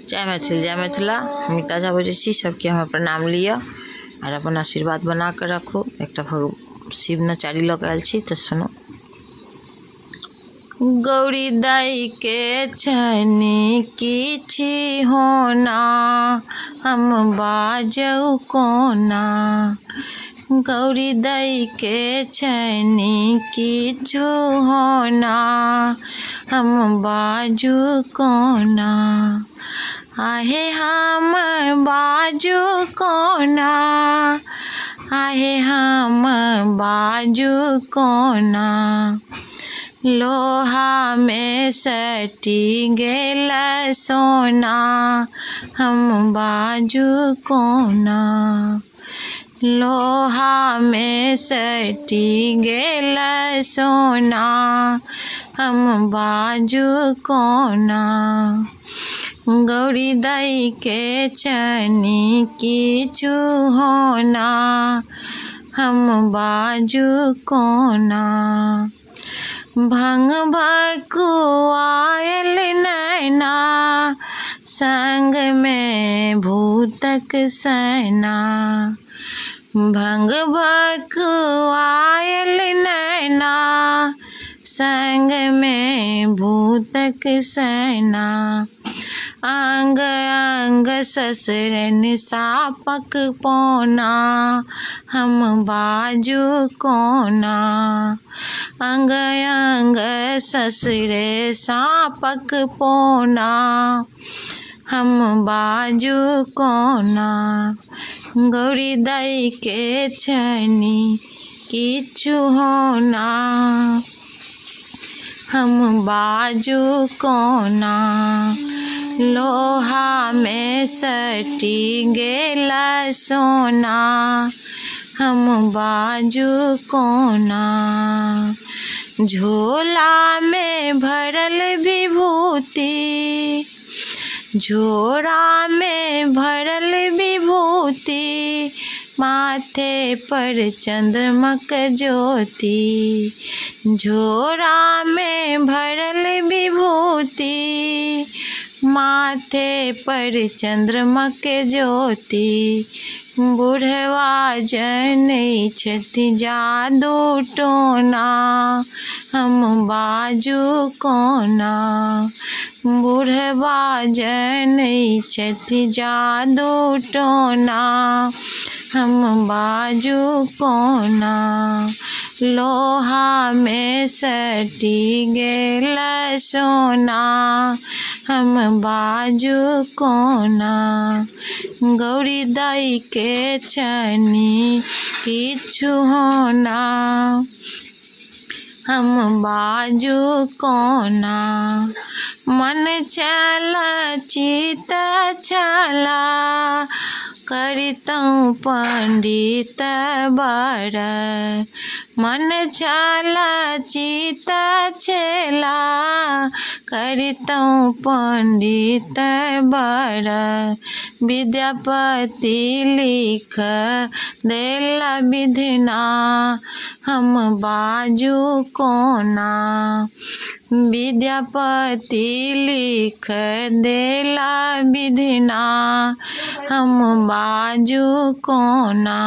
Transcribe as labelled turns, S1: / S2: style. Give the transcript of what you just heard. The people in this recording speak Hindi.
S1: जय मैथिल जय मिथिला। मिता झा बजे छी। सबके हम प्रणाम लिया और अपन आशीर्वाद बना कर रखो। एक शिव नचारी लग आयल छी तो सुनो। गौरी दाई के छनी किछि होना, हम बाजौ कोना। गौरी दाई के छनी किछु होना, हम बाजू कोना। आहे हम बाजू कोना, आहे हम बाजू कोना। लोहा में सटी गेल सोना, हम बाजू कोना। लोहा में सटी गेल सोना, हम बाजू कोना। गौरी दाई के छनी किछु होना, हम बाजू कोना। भंग भकुआयल नैना, संग में भूतक सैना। भंग भकुआयल नैना, संग में भूतक सैना। अंग अंग ससुरन सापक पौना, हम बाजू कोना। अंग अंग ससुरे सापक पौना, हम बाजू कोना। गौरी दाई के छनी किछु होना, हम बाजू कोना। लोहा में सटी गेल सोना, हम बाजू कोना। झोला में भरल विभूति, झोरा में भरल विभूति। माथे पर चंद्रमक ज्योति, झोरा में भरल विभूति। माथे पर चंद्रमक ज्योति। बुढ़वा जनै छथि जादू टोना, हम बाजू कोना। बुढ़वा जनै छथि जादू टोना, हम बाजू कोना। लोहा में सटी गेल सोना, हम बाजू कोना। गौरी दाई के छनी किछु होना, हम बाजू कोना। मन चल चित छला, करितौं पंडित बर। मन छल चित छला, करितौं पंडित बर। विद्यापति लिख देल विधना, हम बाजू कोना। विद्यापति लिख देला विधना, हम बाजू कोना।